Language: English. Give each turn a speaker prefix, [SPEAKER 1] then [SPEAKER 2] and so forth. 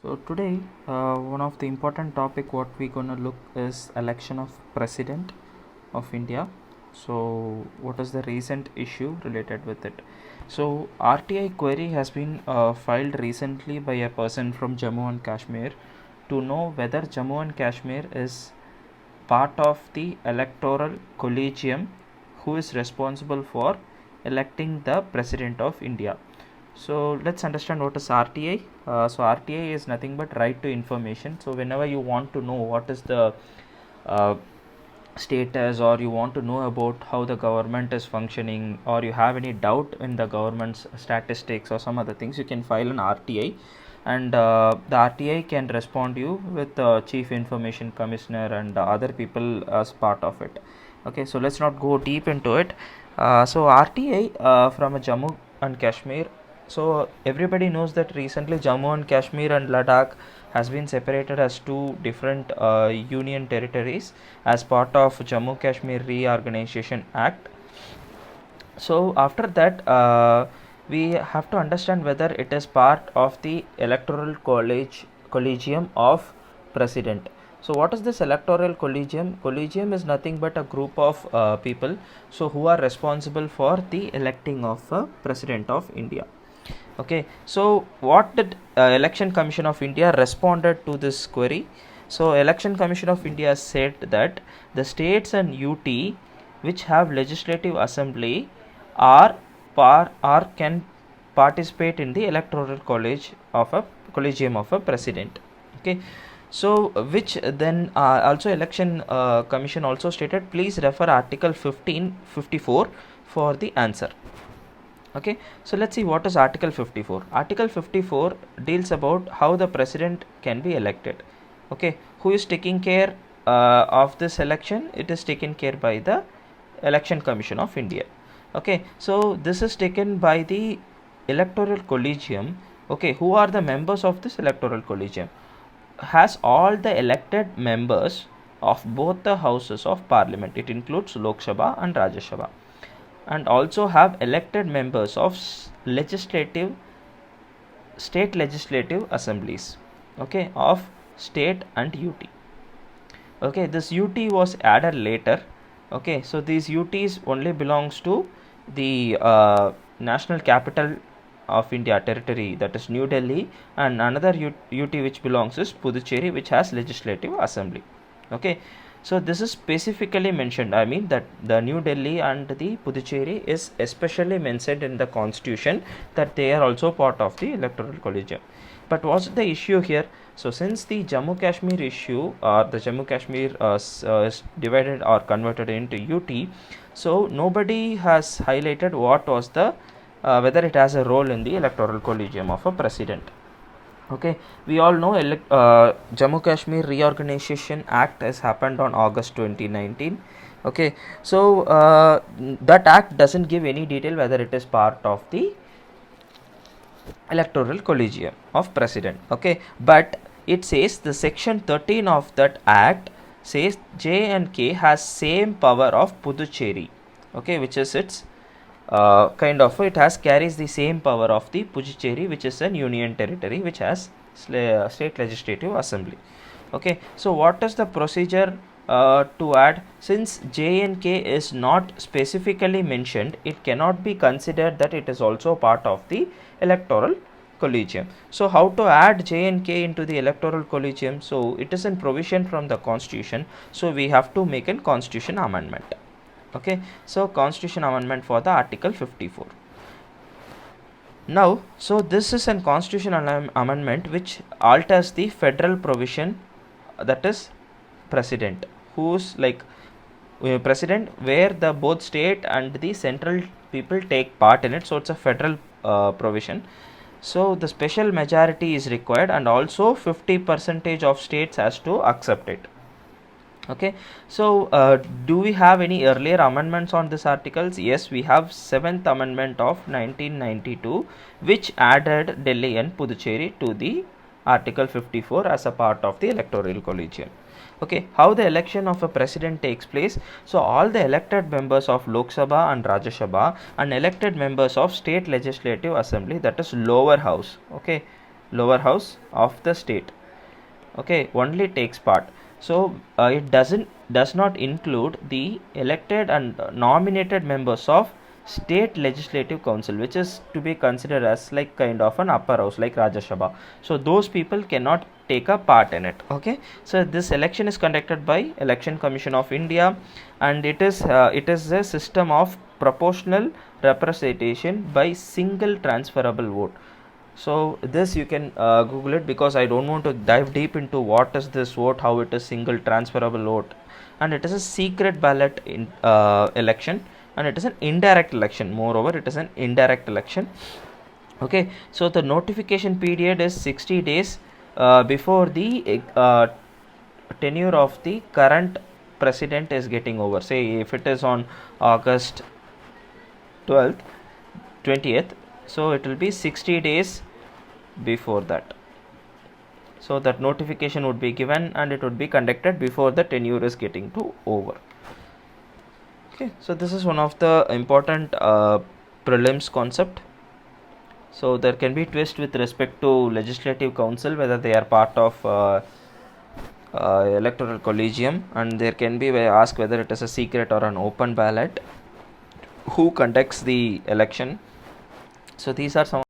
[SPEAKER 1] So today, one of the important topic what we gonna look is election of president of India. So what is the recent issue related with it? So RTI query has been filed recently by a person from Jammu and Kashmir to know whether Jammu and Kashmir is part of the electoral collegium who is responsible for electing the president of India. So let's understand what is RTI. So RTI is nothing but right to information. So whenever you want to know what is the uh, status, or you want to know about how the government is functioning, or you have any doubt in the government's statistics or some other things, you can file an RTI, and the RTI can respond you with the chief information commissioner and other people as part of it. Okay, so let's not go deep into it. So RTI from a Jammu and Kashmir. So everybody knows that recently Jammu and Kashmir and Ladakh has been separated as two different union territories as part of Jammu Kashmir Reorganization Act. So after that, we have to understand whether it is part of the electoral collegium of president. So what is this electoral collegium? Collegium is nothing but a group of people, so who are responsible for the electing of president of India. Okay, so what did Election Commission of India responded to this query? So Election Commission of India said that the states and UT which have legislative assembly are can participate in the electoral collegium of a president. Okay, so which then also Election Commission also stated, please refer Article 1554 for the answer. Okay, so let's see what is Article 54. Article 54 deals about how the president can be elected. Okay, who is taking care of this election? It is taken care by the Election Commission of India. Okay, so this is taken by the electoral collegium. Okay, who are the members of this electoral collegium? Has all the elected members of both the houses of parliament. It includes Lok Sabha and Rajya Sabha, and also have elected members of state legislative assemblies, okay, of state and UT. Okay, this UT was added later. Okay, so these UTs only belongs to the national capital of India territory, that is New Delhi, and another UT which belongs is Puducherry, which has legislative assembly. Okay, so this is specifically mentioned. I mean that the New Delhi and the Puducherry is especially mentioned in the constitution, that they are also part of the electoral collegium. But what's the issue here? So since the Jammu Kashmir issue, or the Jammu Kashmir is divided or converted into UT, so nobody has highlighted what was the whether it has a role in the electoral collegium of a president. Okay, we all know Jammu Kashmir Reorganization Act has happened on August 2019. Okay, so that act doesn't give any detail whether it is part of the electoral collegium of president. Okay, but it says the section 13 of that act says J and K has same power of Puducherry. Okay, which is its it has carries the same power of the Puducherry, which is an union territory which has state legislative assembly. Okay, so what is the procedure to add? Since J and K is not specifically mentioned, it cannot be considered that it is also part of the electoral collegium. So how to add J and K into the electoral collegium? So it is in provision from the constitution, so we have to make a constitution amendment. Okay, so constitution amendment for the Article 54. Now, so this is an constitutional amendment which alters the federal provision, that is president, who's like president, where the both state and the central people take part in it. So it's a federal provision. So the special majority is required, and also 50% of states has to accept it. Okay, so do we have any earlier amendments on this articles? Yes, we have 7th amendment of 1992, which added Delhi and Puducherry to the Article 54 as a part of the electoral collegium. Okay, how the election of a president takes place? So all the elected members of Lok Sabha and Rajya Sabha and elected members of state legislative assembly, that is lower house. Okay, lower house of the state. Okay, only takes part. So it does not include the elected and nominated members of state legislative council, which is to be considered as like kind of an upper house like Rajya Sabha. So those people cannot take a part in it. Okay, so this election is conducted by Election Commission of India, and it is a system of proportional representation by single transferable vote. So this you can Google it, because I don't want to dive deep into what is this vote, how it is single transferable vote, and it is a secret ballot in election, and it is an indirect election. Moreover, it is an indirect election. Okay, so the notification period is 60 days before the tenure of the current president is getting over. Say if it is on August 12th 20th, so it will be 60 days before that. So that notification would be given, and it would be conducted before the tenure is getting to over. Okay, so this is one of the important prelims concept. So there can be twist with respect to legislative council, whether they are part of electoral collegium, and there can be asked whether it is a secret or an open ballot, who conducts the election. So these are some